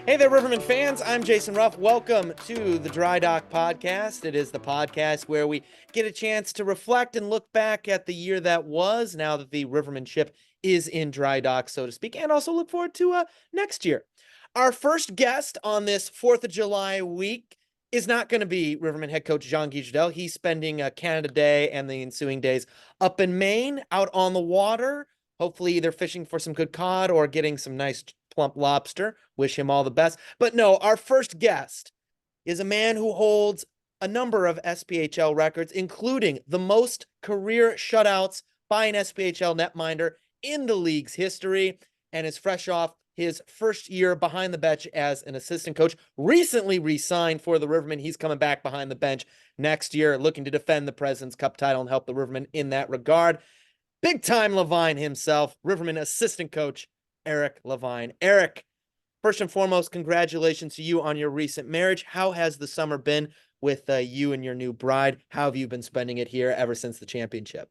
Hey there, Riverman fans. I'm Jason Ruff. Welcome to the Drydock Podcast. It is the podcast where we get a chance to reflect and look back at the year that was, now that the Riverman ship is in dry dock, so to speak, and also look forward to next year. Our first guest on this 4th of July week is not going to be Riverman head coach Jean-Guy Judel. He's spending Canada Day and the ensuing days up in Maine, out on the water, hopefully either fishing for some good cod or getting some nice plump lobster. Wish him all the best. But no, our first guest is a man who holds a number of SPHL records, including the most career shutouts by an SPHL netminder in the league's history, and is fresh off his first year behind the bench as an assistant coach. Recently re-signed for the Rivermen. He's coming back behind the bench next year, looking to defend the President's Cup title and help the Rivermen in that regard. Big-time Levine himself, Riverman assistant coach Eric Levine. Eric, first and foremost, congratulations to you on your recent marriage. How has the summer been with you and your new bride? How have you been spending it here ever since the championship?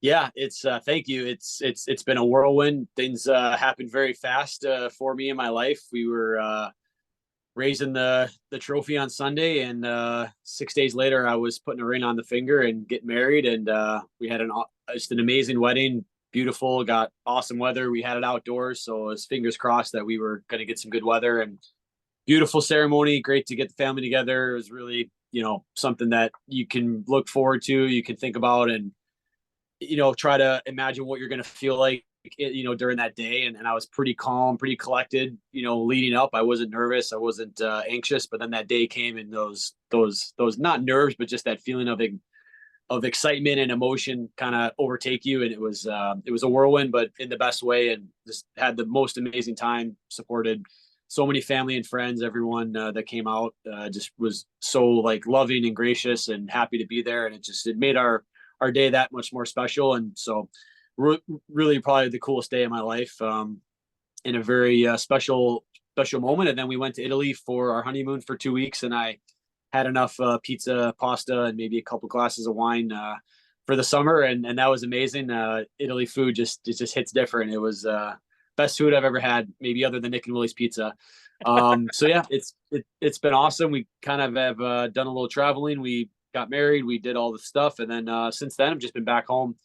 Yeah, it's thank you. It's been a whirlwind. Things happened very fast for me in my life. We were raising the trophy on Sunday, and 6 days later, I was putting a ring on the finger and getting married. And we had just an amazing wedding. Beautiful, got awesome weather. We had it outdoors, so it was fingers crossed that we were going to get some good weather. And beautiful ceremony. Great to get the family together. It was really, something that you can look forward to, you can think about, and try to imagine what you're going to feel like, during that day. And I was pretty calm, pretty collected, leading up. I wasn't nervous. I wasn't anxious, but then that day came, and those not nerves, but just that feeling of excitement and emotion kind of overtake you. And it was a whirlwind, but in the best way, and just had the most amazing time. Supported so many family and friends. Everyone that came out just was so loving and gracious and happy to be there. And it made our day that much more special. And so really probably the coolest day of my life, in a very special moment. And then we went to Italy for our honeymoon for 2 weeks, and I had enough pizza, pasta, and maybe a couple glasses of wine for the summer. And that was amazing. Italy food just hits different. It was best food I've ever had, maybe other than Nick and Willie's pizza. So yeah, it's been awesome. We kind of have done a little traveling. We got married, we did all the stuff. And then since then, I've just been back home.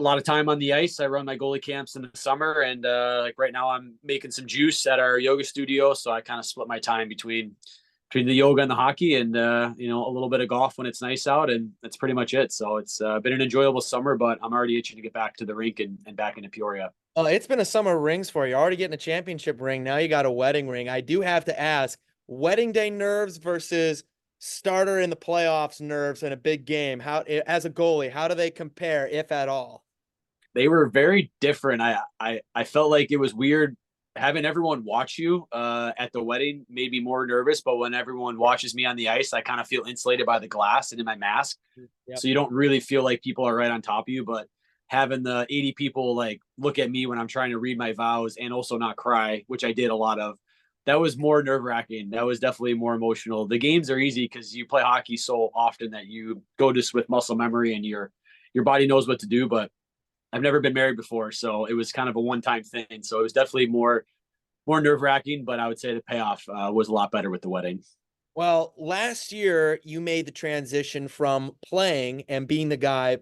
A lot of time on the ice. I run my goalie camps in the summer. And right now I'm making some juice at our yoga studio. So I kind of split my time between the yoga and the hockey, and a little bit of golf when it's nice out, and that's pretty much it. So it's been an enjoyable summer, but I'm already itching to get back to the rink and back into Peoria. Oh, it's been a summer of rings for you. Already getting a championship ring. Now you got a wedding ring. I do have to ask, wedding day nerves versus starter in the playoffs nerves in a big game. How, as a goalie, how do they compare, if at all? They were very different. I felt like it was weird having everyone watch you at the wedding. Made me more nervous, but when everyone watches me on the ice, I kind of feel insulated by the glass and in my mask. Yep. So you don't really feel like people are right on top of you, but having the 80 people look at me when I'm trying to read my vows and also not cry, which I did a lot of, that was more nerve-wracking. That was definitely more emotional. The games are easy because you play hockey so often that you go just with muscle memory and your body knows what to do. But I've never been married before, so it was kind of a one-time thing. So it was definitely more nerve-wracking, but I would say the payoff was a lot better with the wedding. Well, last year you made the transition from playing and being the guy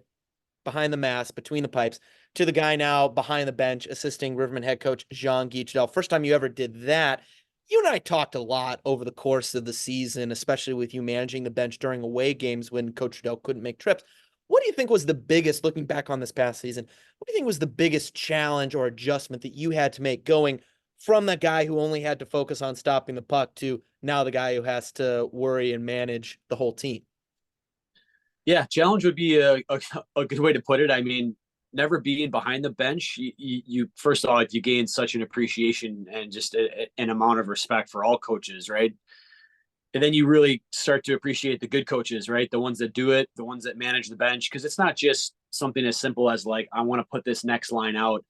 behind the mask, between the pipes, to the guy now behind the bench, assisting Riverman head coach Jean-Guy Judel. First time you ever did that. You and I talked a lot over the course of the season, especially with you managing the bench during away games when Coach Judel couldn't make trips. What do you think was the biggest, looking back on this past season, what do you think was the biggest challenge or adjustment that you had to make going from that guy who only had to focus on stopping the puck to now the guy who has to worry and manage the whole team? Yeah, challenge would be a good way to put it. I mean, never being behind the bench, you first of all, you gain such an appreciation and just an amount of respect for all coaches, right? And then you really start to appreciate the good coaches, right? The ones that do it, the ones that manage the bench, because it's not just something as simple as I want to put this next line out.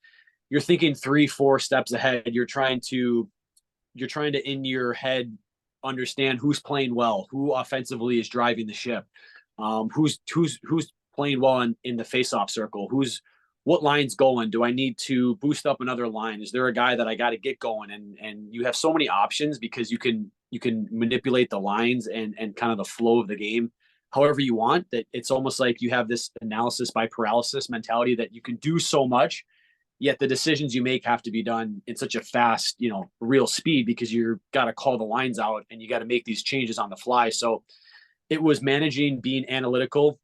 You're thinking 3-4 steps ahead. You're trying to in your head understand who's playing well, who offensively is driving the ship, who's playing well in the faceoff circle, who's what line's going? Do I need to boost up another line? Is there a guy that I got to get going? And you have so many options because you can manipulate the lines and kind of the flow of the game however you want, that it's almost like you have this analysis by paralysis mentality that you can do so much, yet the decisions you make have to be done in such a fast, real speed, because you're got to call the lines out and you got to make these changes on the fly. So it was managing, being analytical,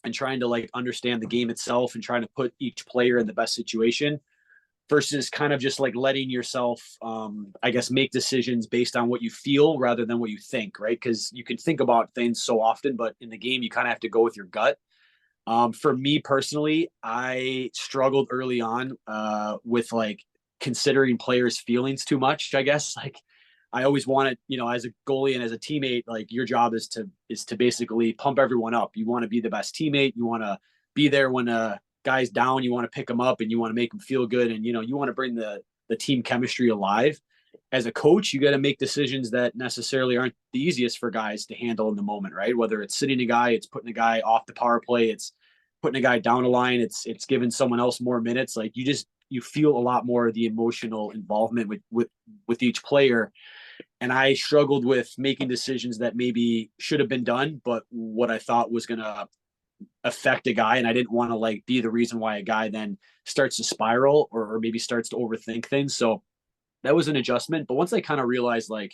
and trying to like understand the game itself and trying to put each player in the best situation versus kind of just like letting yourself, I guess, make decisions based on what you feel rather than what you think, right? Because you can think about things so often, but in the game, you kind of have to go with your gut. For me personally, I struggled early on with like considering players' feelings too much, I guess. Like I always wanted, as a goalie and as a teammate, like your job is to basically pump everyone up. You want to be the best teammate. You want to be there when a guy's down. You want to pick them up and you want to make them feel good. And, you want to bring the team chemistry alive. As a coach, you got to make decisions that necessarily aren't the easiest for guys to handle in the moment, right? Whether it's sitting a guy, it's putting a guy off the power play, it's putting a guy down a line, it's giving someone else more minutes. Like you feel a lot more of the emotional involvement with each player. And I struggled with making decisions that maybe should have been done, but what I thought was going to affect a guy. And I didn't want to like be the reason why a guy then starts to spiral or maybe starts to overthink things. So that was an adjustment. But once I kind of realized like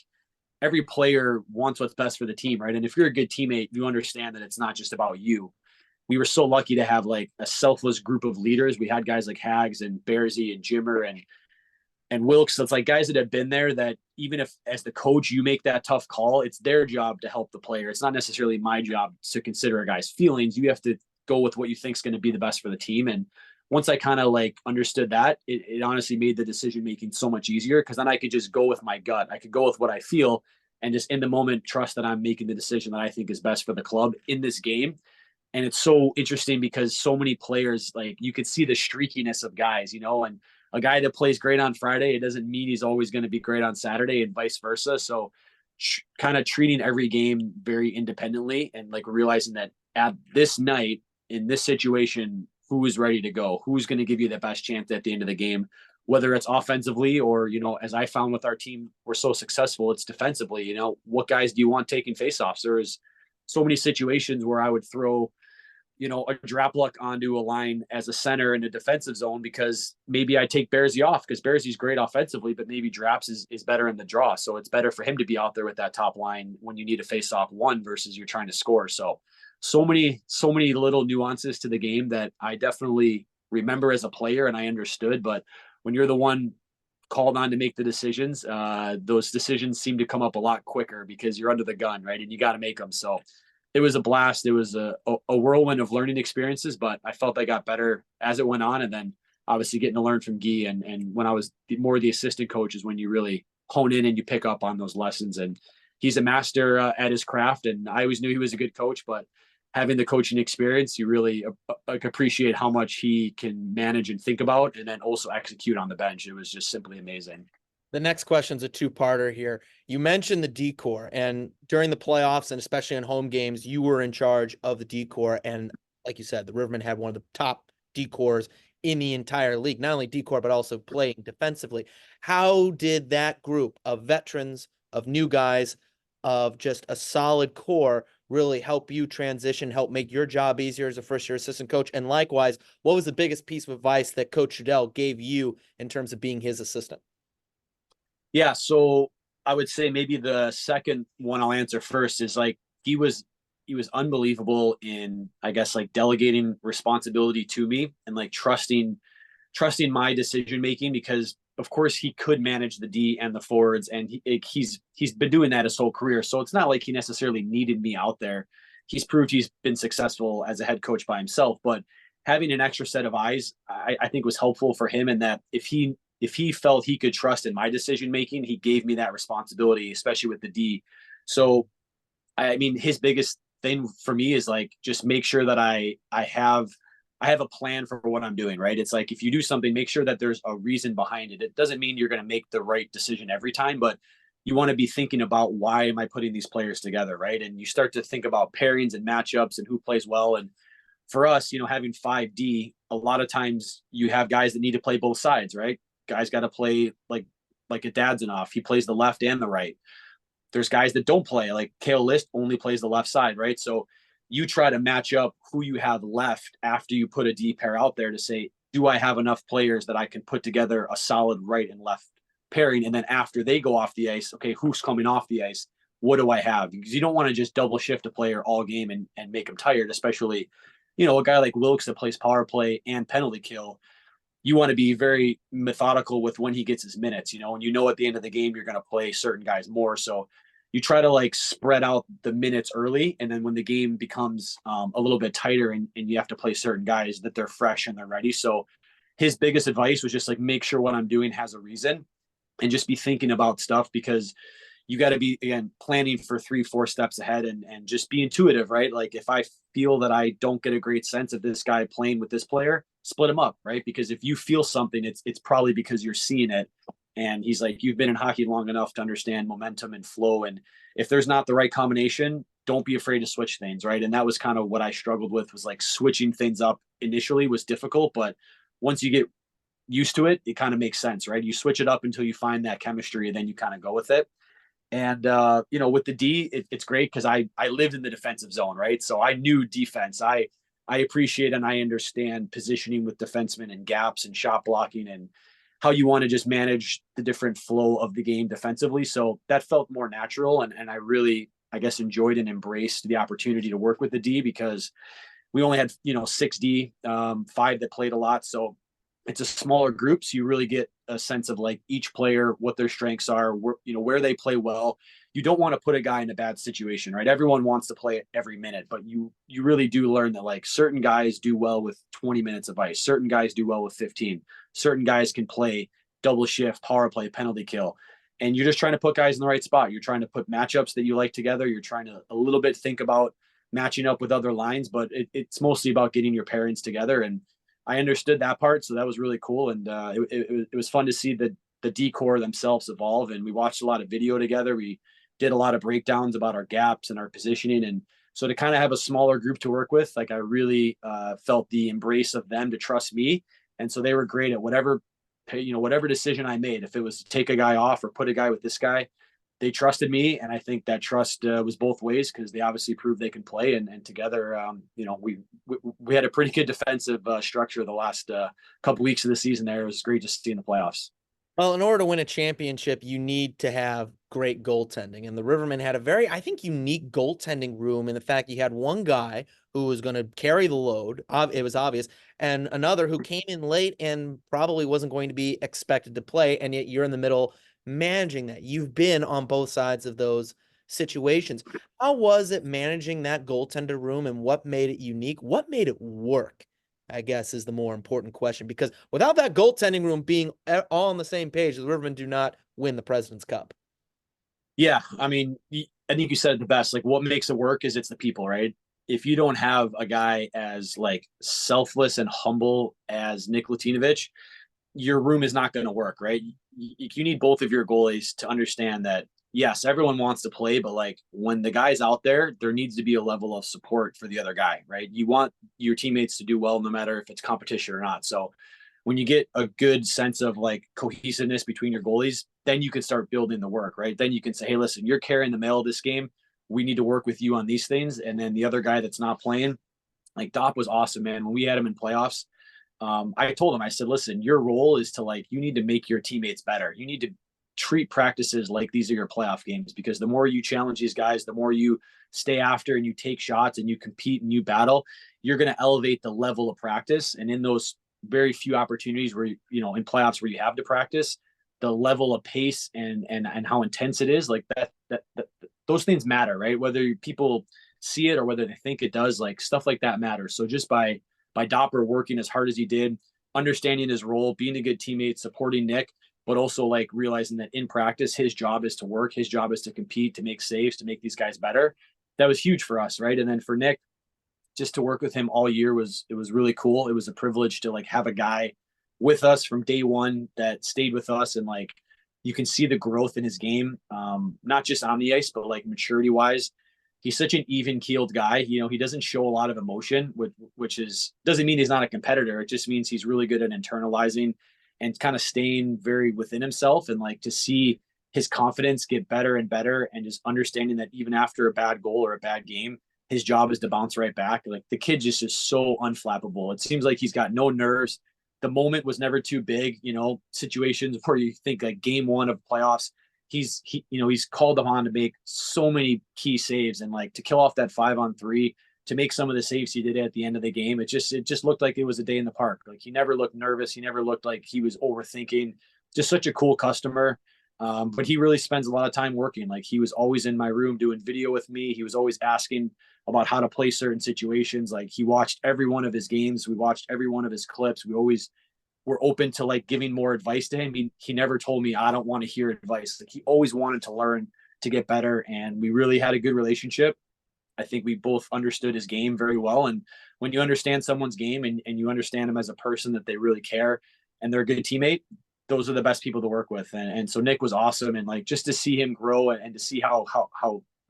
every player wants what's best for the team, right? And if you're a good teammate, you understand that it's not just about you. We were so lucky to have like a selfless group of leaders. We had guys like Hags and Bearsy and Jimmer and Wilkes. So it's like guys that have been there that even if as the coach, you make that tough call, it's their job to help the player. It's not necessarily my job to consider a guy's feelings. You have to go with what you think is going to be the best for the team. And once I kind of like understood that, it honestly made the decision-making so much easier because then I could just go with my gut. I could go with what I feel and just in the moment, trust that I'm making the decision that I think is best for the club in this game. And it's so interesting because so many players, like you could see the streakiness of guys, and a guy that plays great on Friday, it doesn't mean he's always going to be great on Saturday and vice versa. So kind of treating every game very independently and like realizing that at this night in this situation, who is ready to go, who's going to give you the best chance at the end of the game, whether it's offensively or, as I found with our team, we're so successful, it's defensively, what guys do you want taking faceoffs? There is so many situations where I would throw, a drop luck onto a line as a center in a defensive zone because maybe I take Bearsy off because Bearsy's great offensively, but maybe Draps is better in the draw. So it's better for him to be out there with that top line when you need to face off one versus you're trying to score. So many little nuances to the game that I definitely remember as a player and I understood. But when you're the one called on to make the decisions, those decisions seem to come up a lot quicker because you're under the gun, right? And you got to make them. So it was a blast. It was a whirlwind of learning experiences, but I felt I got better as it went on. And then obviously getting to learn from Guy. And when I was more the assistant coach is when you really hone in and you pick up on those lessons. And he's a master at his craft. And I always knew he was a good coach, but having the coaching experience, you really appreciate how much he can manage and think about and then also execute on the bench. It was just simply amazing. The next question's a two-parter here. You mentioned the D-Corps, and during the playoffs and especially in home games, you were in charge of the D-Corps. And like you said, the Rivermen had one of the top D-Corps in the entire league, not only D-Corps, but also playing defensively. How did that group of veterans, of new guys, of just a solid core really help you transition, help make your job easier as a first-year assistant coach? And likewise, what was the biggest piece of advice that Coach Trudell gave you in terms of being his assistant? Yeah, so I would say maybe the second one I'll answer first is like he was unbelievable in, I guess, like delegating responsibility to me and like trusting my decision making because of course he could manage the D and the forwards and he's been doing that his whole career. So it's not like he necessarily needed me out there. He's proved he's been successful as a head coach by himself, but having an extra set of eyes, I think was helpful for him in that if he felt he could trust in my decision making, he gave me that responsibility, especially with the D. So, I mean, his biggest thing for me is like just make sure that I have a plan for what I'm doing, right? It's like if you do something, make sure that there's a reason behind it. It doesn't mean you're going to make the right decision every time, but you want to be thinking about why am I putting these players together, right? And you start to think about pairings and matchups and who plays well. And for us, having 5D, a lot of times you have guys that need to play both sides, right? Guys got to play like a Dadsonoff. He plays the left and the right. There's guys that don't play, like Kale List only plays the left side, right? So you try to match up who you have left after you put a D pair out there to say, do I have enough players that I can put together a solid right and left pairing? And then after they go off the ice, okay, who's coming off the ice? What do I have? Because you don't want to just double shift a player all game and make them tired, especially, a guy like Wilkes that plays power play and penalty kill. You want to be very methodical with when he gets his minutes, and at the end of the game, you're going to play certain guys more. So you try to like spread out the minutes early. And then when the game becomes a little bit tighter and you have to play certain guys, that they're fresh and they're ready. So his biggest advice was just like, make sure what I'm doing has a reason and just be thinking about stuff, because you got to be, again, planning for 3-4 steps ahead and just be intuitive, right? Like if I feel that I don't get a great sense of this guy playing with this player, split him up, right? Because if you feel something, it's probably because you're seeing it. And he's like, you've been in hockey long enough to understand momentum and flow. And if there's not the right combination, don't be afraid to switch things, right? And that was kind of what I struggled with, was like switching things up initially was difficult, but once you get used to it, it kind of makes sense, right? You switch it up until you find that chemistry, and then you kind of go with it. And with the D, it's great because I lived in the defensive zone, right? So I knew defense. I appreciate and I understand positioning with defensemen and gaps and shot blocking and how you want to just manage the different flow of the game defensively. So that felt more natural. And I really, I guess, enjoyed and embraced the opportunity to work with the D, because we only had, 6D, 5 that played a lot. So it's a smaller group. So you really get a sense of like each player, what their strengths are, where they play well. You don't want to put a guy in a bad situation, right? Everyone wants to play every minute, but you really do learn that like certain guys do well with 20 minutes of ice. Certain guys do well with 15. Certain guys can play double shift, power play, penalty kill. And you're just trying to put guys in the right spot. You're trying to put matchups that you like together. You're trying to a little bit think about matching up with other lines, but it's mostly about getting your pairings together. And I understood that part. So that was really cool. And it was fun to see the D-core themselves evolve. And we watched a lot of video together. We did a lot of breakdowns about our gaps and our positioning. And so to kind of have a smaller group to work with, like I really felt the embrace of them to trust me. And so they were great at whatever decision I made. If it was to take a guy off or put a guy with this guy, they trusted me. And I think that trust was both ways, because they obviously proved they can play. And together, we had a pretty good defensive structure the last couple weeks of the season there. It was great to see in the playoffs. Well, in order to win a championship, you need to have great goaltending. And the Rivermen had a very, I think, unique goaltending room in the fact you had one guy who was going to carry the load. It was obvious. And another who came in late and probably wasn't going to be expected to play. And yet you're in the middle managing that. You've been on both sides of those situations. How was it managing that goaltender room, and what made it unique? What made it work, I guess, is the more important question, because without that goaltending room being all on the same page, the Rivermen do not win the President's Cup. Yeah. I mean, I think you said it the best. Like, what makes it work is it's the people, right? If you don't have a guy as like selfless and humble as Nick Latinovich, your room is not going to work, right? You need both of your goalies to understand that, yes, everyone wants to play, but like when the guy's out there, there needs to be a level of support for the other guy, right? You want your teammates to do well, no matter if it's competition or not. So when you get a good sense of like cohesiveness between your goalies, then you can start building the work, right? Then you can say, hey, listen, you're carrying the mail of this game. We need to work with you on these things. And then the other guy that's not playing, like Dopp was awesome, man. When we had him in playoffs, I told him, I said, listen, your role is to like, you need to make your teammates better. You need to treat practices like these are your playoff games, because the more you challenge these guys, the more you stay after and you take shots and you compete and you battle, you're going to elevate the level of practice. And in those very few opportunities where, in playoffs where you have to practice, the level of pace and how intense it is, like that those things matter, right? Whether people see it or whether they think it does, like stuff like that matters. So just by Dopper working as hard as he did, understanding his role, being a good teammate, supporting Nick, but also like realizing that in practice, his job is to work, his job is to compete, to make saves, to make these guys better. That was huge for us, right? And then for Nick, just to work with him all year was really cool. It was a privilege to like have a guy with us from day one that stayed with us, and like you can see the growth in his game, not just on the ice, but like maturity wise. he's such an even keeled guy. He doesn't show a lot of emotion, which doesn't mean he's not a competitor. It just means he's really good at internalizing and kind of staying very within himself, and like to see his confidence get better and better, and just understanding that even after a bad goal or a bad game, his job is to bounce right back. Like the kid just is so unflappable. It seems like he's got no nerves. The moment was never too big, situations where you think like game one of playoffs, he's called upon to make so many key saves, and like to kill off that 5-on-3, to make some of the saves he did at the end of the game. It just looked like it was a day in the park. Like he never looked nervous. He never looked like he was overthinking. Just such a cool customer. But he really spends a lot of time working. Like he was always in my room doing video with me. He was always asking about how to play certain situations. Like he watched every one of his games. We watched every one of his clips. We always were open to like giving more advice to him. He never told me, I don't want to hear advice. Like he always wanted to learn, to get better. And we really had a good relationship. I think we both understood his game very well. And when you understand someone's game, and you understand them as a person, that they really care and they're a good teammate, those are the best people to work with. And so Nick was awesome. And like, just to see him grow and to see how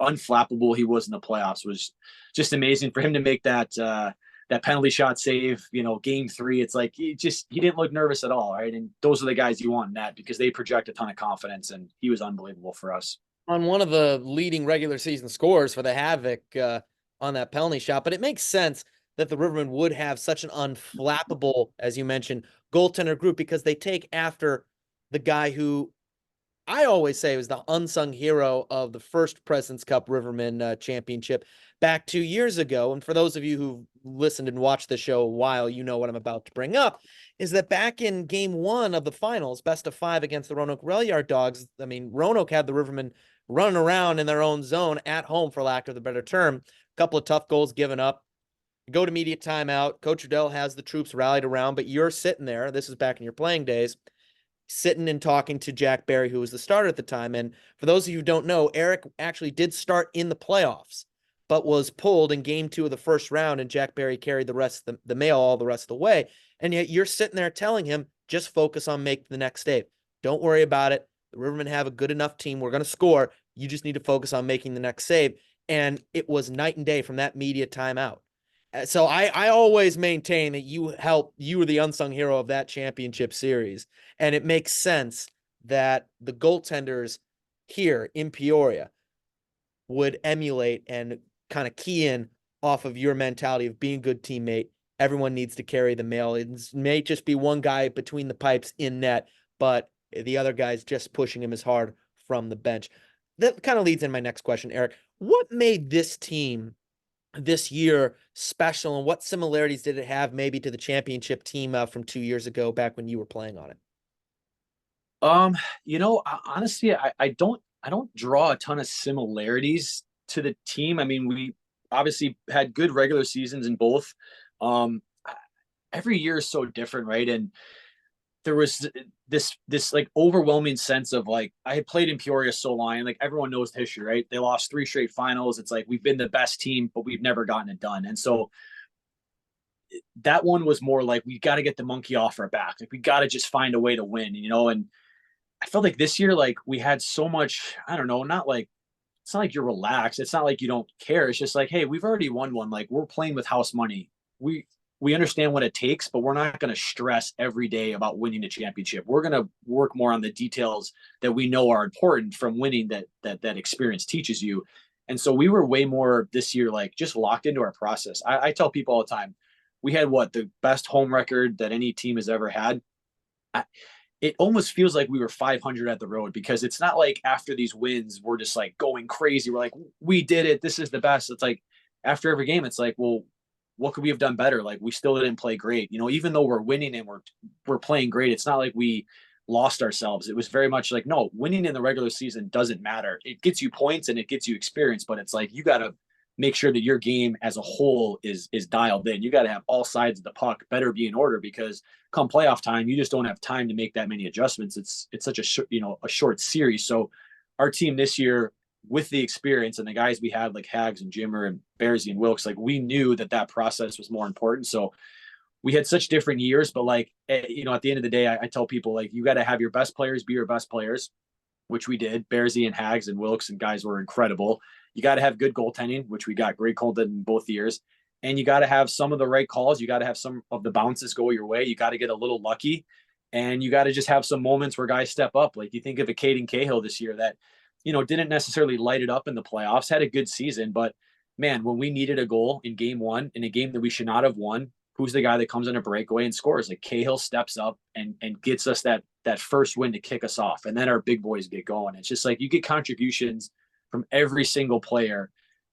unflappable he was in the playoffs was just amazing. For him to make that penalty shot save, game 3, it's like he didn't look nervous at all. Right. And those are the guys you want in that, because they project a ton of confidence, and he was unbelievable for us. On one of the leading regular season scores for the Havoc on that penalty shot, but it makes sense that the Rivermen would have such an unflappable, as you mentioned, goaltender group, because they take after the guy who I always say was the unsung hero of the first President's Cup Rivermen championship back 2 years ago. And for those of you who've listened and watched the show a while, you know what I'm about to bring up, is that back in game 1 of the finals, best of 5 against the Roanoke Rail Yard Dogs, I mean, Roanoke had the Rivermen running around in their own zone at home, for lack of a better term. A couple of tough goals given up. Go to immediate timeout. Coach Riddell has the troops rallied around, but you're sitting there. This is back in your playing days, sitting and talking to Jack Barry, who was the starter at the time. And for those of you who don't know, Eric actually did start in the playoffs, but was pulled in game 2 of the first round, and Jack Barry carried the rest of the mail all the rest of the way. And yet you're sitting there telling him, just focus on making the next save. Don't worry about it. The Rivermen have a good enough team. We're going to score. You just need to focus on making the next save. And it was night and day from that media timeout. So I always maintain that you were the unsung hero of that championship series. And it makes sense that the goaltenders here in Peoria would emulate and kind of key in off of your mentality of being a good teammate. Everyone needs to carry the mail. It may just be one guy between the pipes in net, but the other guy's just pushing him as hard from the bench. That kind of leads in my next question, Eric. What made this team this year special, and what similarities did it have maybe to the championship team from 2 years ago, back when you were playing on it? Honestly, I don't draw a ton of similarities to the team. I mean, we obviously had good regular seasons in both. Every year is so different, right? And there was this like overwhelming sense of like, I had played in Peoria so long, and like everyone knows the history, right? They lost 3 straight finals. It's like, we've been the best team, but we've never gotten it done. And so that one was more like, we got to get the monkey off our back. Like we got to just find a way to win, and I felt like this year, like we had so much, I don't know, it's not like you're relaxed. It's not like you don't care. It's just like, hey, we've already won one. Like we're playing with house money. We understand what it takes, but we're not going to stress every day about winning a championship. We're going to work more on the details that we know are important from winning, that experience teaches you. And so we were way more this year, like just locked into our process. I tell people all the time, we had the best home record that any team has ever had. It almost feels like we were 500 at the road, because it's not like after these wins, we're just like going crazy. We're like, we did it. This is the best. It's like after every game, it's like, well, what could we have done better? Like we still didn't play great, even though we're winning and we're playing great. It's not like we lost ourselves. It was very much like, no, winning in the regular season doesn't matter. It gets you points and it gets you experience, but it's like, you got to make sure that your game as a whole is dialed in. You got to have all sides of the puck better be in order, because come playoff time, you just don't have time to make that many adjustments. It's such a short series. So our team this year, with the experience and the guys we had like Hags and Jimmer and Bearsy and Wilkes, like we knew that process was more important. So we had such different years, but like, at the end of the day, I tell people, like, you got to have your best players be your best players. which we did. Bearsy and Hags and Wilkes and guys were incredible. You got to have good goaltending, which we got great goaltending in both years. And you got to have some of the right calls. You got to have some of the bounces go your way. You got to get a little lucky. And you got to just have some moments where guys step up. Like you think of a Caden Cahill this year that, didn't necessarily light it up in the playoffs, had a good season. But man, when we needed a goal in game one, in a game that we should not have won, who's the guy that comes in a breakaway and scores? Like Cahill steps up and gets us that first win to kick us off. And then our big boys get going. It's just like you get contributions from every single player.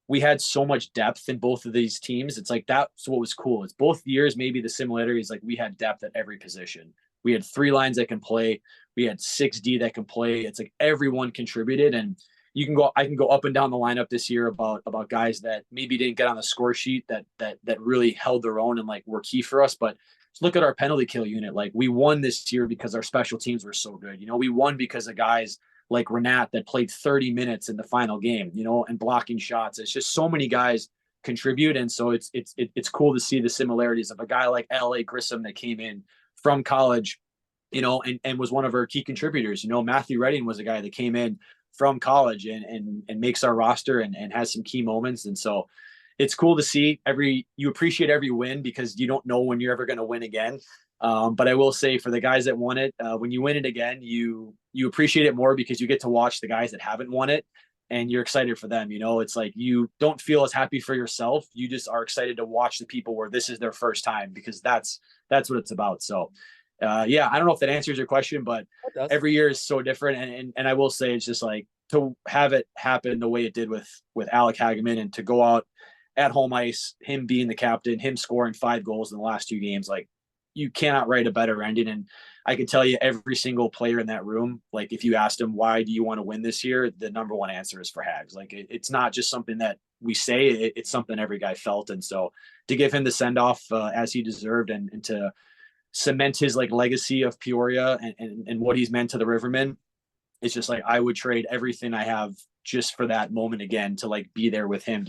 We had so much depth in both of these teams. It's like that's what was cool. It's both years, maybe the similarity is like we had depth at every position. We had 3 lines that can play. We had 6D that can play. It's like everyone contributed. And I can go up and down the lineup this year about guys that maybe didn't get on the score sheet that really held their own and like were key for us. But look at our penalty kill unit. Like we won this year because our special teams were so good. We won because of guys like Renat that played 30 minutes in the final game, and blocking shots. It's just so many guys contribute. And so it's cool to see the similarities of a guy like L.A. Grissom that came in from college, and was one of our key contributors. Matthew Redding was a guy that came in from college and makes our roster and has some key moments. And so it's cool to see you appreciate every win because you don't know when you're ever going to win again. But I will say for the guys that won it, when you win it again, you appreciate it more because you get to watch the guys that haven't won it and you're excited for them. It's like you don't feel as happy for yourself. You just are excited to watch the people where this is their first time because that's what it's about. So I don't know if that answers your question, but every year is so different. And I will say it's just like to have it happen the way it did with Alec Hageman and to go out at home ice, him being the captain, him scoring 5 goals in the last 2 games, like you cannot write a better ending. And I can tell you every single player in that room, like if you asked them, why do you want to win this year? The number one answer is for Hags. Like it's not just something that we say, it's something every guy felt. And so to give him the send off as he deserved and to cement his like legacy of Peoria and what he's meant to the Rivermen, it's just like I would trade everything I have just for that moment again to like be there with him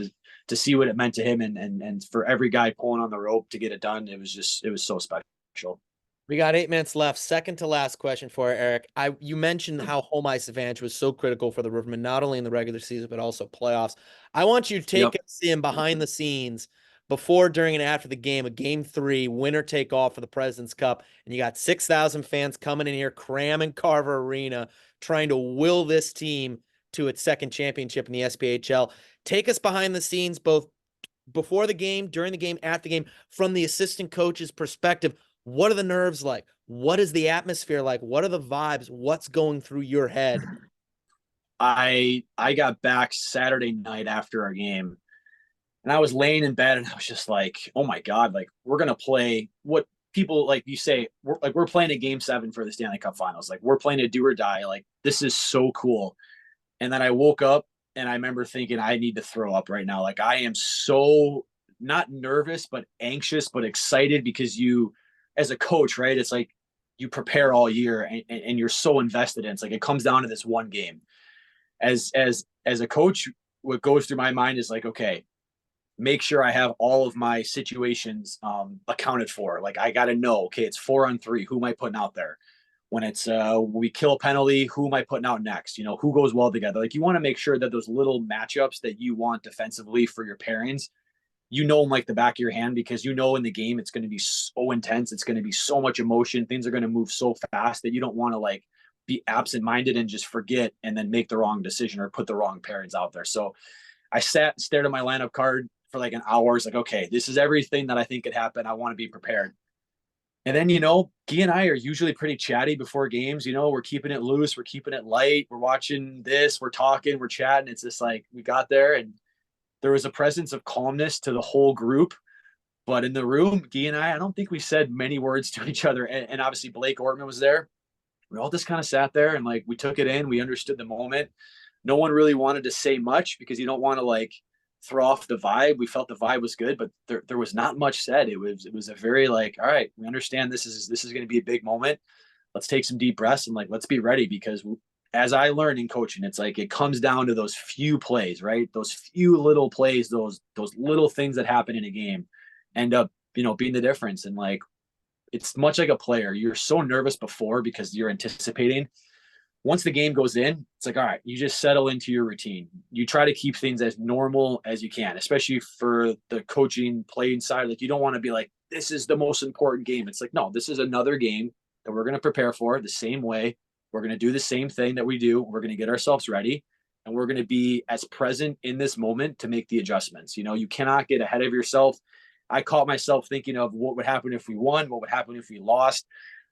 to see what it meant to him and for every guy pulling on the rope to get it done. It was so special. We got 8 minutes left. Second to last question for Eric. You mentioned how home ice advantage was so critical for the Rivermen, not only in the regular season, but also playoffs. I want you to take us in behind the scenes before, during, and after the game, a game 3, winner take all for the President's Cup. And you got 6,000 fans coming in here, cramming Carver Arena, trying to will this team to its second championship in the SPHL. Take us behind the scenes, both before the game, during the game, after the game, from the assistant coach's perspective. What are the nerves like? What is the atmosphere like? What are the vibes? What's going through your head? I got back Saturday night after our game and I was laying in bed and I was just like, oh my God, like we're going to play what people like you say, we're playing a game 7 for the Stanley Cup Finals. Like we're playing a do or die. Like this is so cool. And then I woke up and I remember thinking I need to throw up right now. Like I am so not nervous, but anxious, but excited because as a coach, right? It's like you prepare all year and you're so invested in it. It's like it comes down to this one game. As a coach, what goes through my mind is like, okay, make sure I have all of my situations accounted for. Like I got to know, okay, it's 4-on-3. Who am I putting out there? When it's we kill a penalty, who am I putting out next? Who goes well together? Like you want to make sure that those little matchups that you want defensively for your pairings, them like the back of your hand, because in the game it's going to be so intense. It's going to be so much emotion. Things are going to move so fast that you don't want to like be absent-minded and just forget and then make the wrong decision or put the wrong pairings out there. So I stared at my lineup card for like an hour. It's like, okay, this is everything that I think could happen. I want to be prepared. And then, Guy and I are usually pretty chatty before games. We're keeping it loose. We're keeping it light. We're watching this. We're talking. We're chatting. It's just like we got there and there was a presence of calmness to the whole group. But in the room, Guy and I don't think we said many words to each other. And obviously Blake Ortman was there. We all just kind of sat there and like we took it in. We understood the moment. No one really wanted to say much because you don't want to like throw off the vibe. We felt the vibe was good, but there was not much said. It was a very like, all right, we understand this is going to be a big moment. Let's take some deep breaths and like, let's be ready because as I learned in coaching, it's like, it comes down to those few plays, right? Those few little plays, those little things that happen in a game end up, being the difference. And like, it's much like a player. You're so nervous before because you're anticipating, once the game goes in, it's like, all right, you just settle into your routine. You try to keep things as normal as you can, especially for the coaching playing side. Like, you don't want to be like, this is the most important game. It's like, no, this is another game that we're going to prepare for the same way. We're going to do the same thing that we do. We're going to get ourselves ready, and we're going to be as present in this moment to make the adjustments. You know, you cannot get ahead of yourself. I caught myself thinking of what would happen if we won, what would happen if we lost.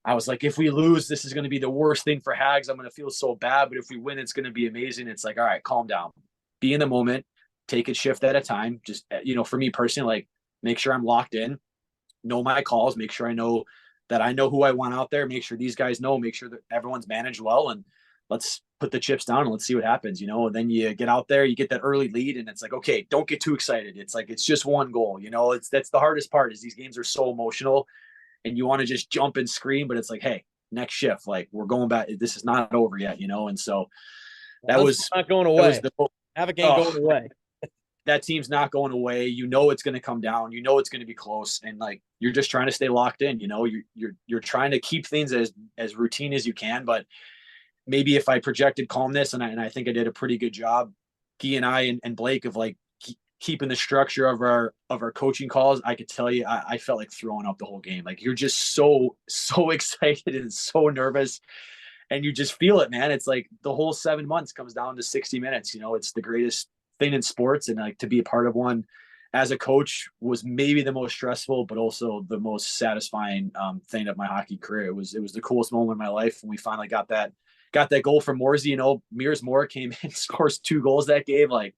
I was like, if we lose, this is going to be the worst thing for Hags. I'm going to feel so bad. But if we win, it's going to be amazing. It's like, all right, calm down, be in the moment, take a shift at a time. Just, you know, for me personally, like, make sure I'm locked in, know my calls, make sure I know who I want out there, make sure these guys know, make sure that everyone's managed well, and let's put the chips down and let's see what happens, you know. And then you get out there, you get that early lead, and it's like, okay, don't get too excited. It's like, it's just one goal, you know. That's the hardest part, is these games are so emotional and you want to just jump and scream, but it's like, hey, next shift, like, we're going back. This is not over yet, you know. And so that was not going away. Have a game going away. That team's not going away. You know, it's going to come down. You know, it's going to be close, and like, you're just trying to stay locked in. You know, you're trying to keep things as routine as you can. But maybe if I projected calmness, and I think I did a pretty good job, Guy and I and Blake, of like keeping the structure of our coaching calls, I could tell you, I felt like throwing up the whole game. Like, you're just so excited and so nervous, and you just feel it, man. It's like the whole 7 months comes down to 60 minutes. You know, it's the greatest thing in sports, and like, to be a part of one as a coach was maybe the most stressful, but also the most satisfying thing of my hockey career. It was the coolest moment of my life when we finally got that goal from Morsey. You know, Mears Moore came in, scores 2 goals that game. Like,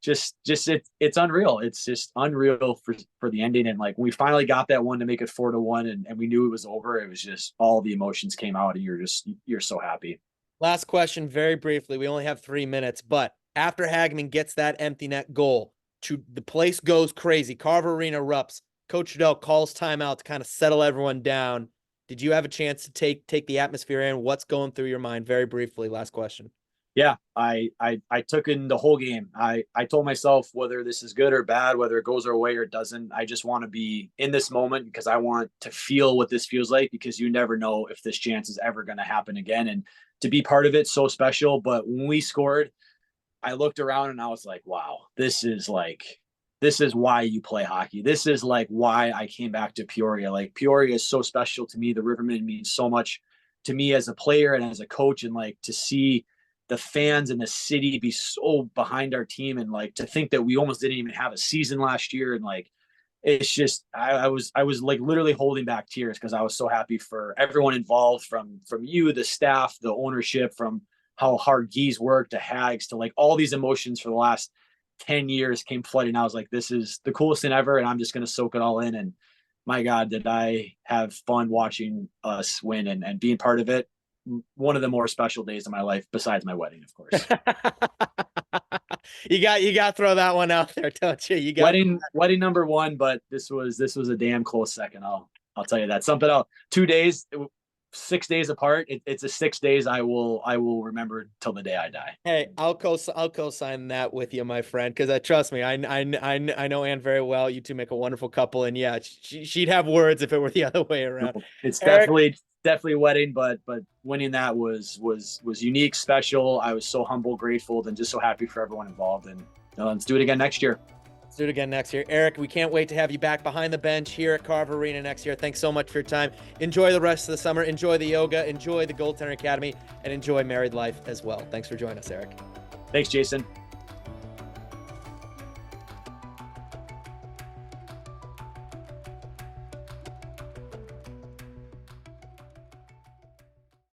just it's unreal. It's just unreal for the ending. And like, when we finally got that one to make it 4-1, and we knew it was over, it was just, all the emotions came out, and you're so happy. Last question, very briefly. We only have 3 minutes, but after Hagman gets that empty net goal, the place goes crazy. Carver Arena erupts. Coach Adell calls timeout to kind of settle everyone down. Did you have a chance to take the atmosphere in? What's going through your mind? Very briefly, last question. Yeah, I took in the whole game. I told myself, whether this is good or bad, whether it goes our way or it doesn't, I just want to be in this moment, because I want to feel what this feels like, because you never know if this chance is ever going to happen again. And to be part of it, so special. But when we scored, I looked around and I was like, wow, this is why you play hockey. This is like why I came back to Peoria. Like, Peoria is so special to me. The Rivermen means so much to me as a player and as a coach. And like, to see the fans in the city be so behind our team, and like, to think that we almost didn't even have a season last year. And like, it's just, I was like literally holding back tears, because I was so happy for everyone involved, from you, the staff, the ownership, from how hard Guy's worked, to Hags, to like all these emotions for the last 10 years came flooding. I was like, this is the coolest thing ever, and I'm just going to soak it all in. And my God, did I have fun watching us win and being part of it. One of the more special days of my life, besides my wedding, of course. You got to throw that one out there, don't you? You got wedding number 1, but this was a damn close second. I'll tell you that. Something else. 2 days, 6 days apart. It's a 6 days I will remember till the day I die. Hey, I'll co-sign that with you, my friend, because trust me, I know Ann very well. You two make a wonderful couple, and yeah, she'd have words if it were the other way around. It's Eric, definitely wedding, but winning that was unique, special. I was so humble, grateful, and just so happy for everyone involved. And let's do it again next year. Let's do it again next year. Eric, we can't wait to have you back behind the bench here at Carver Arena next year. Thanks so much for your time. Enjoy the rest of the summer. Enjoy the yoga. Enjoy the Goaltender Academy. And enjoy married life as well. Thanks for joining us, Eric. Thanks, Jason.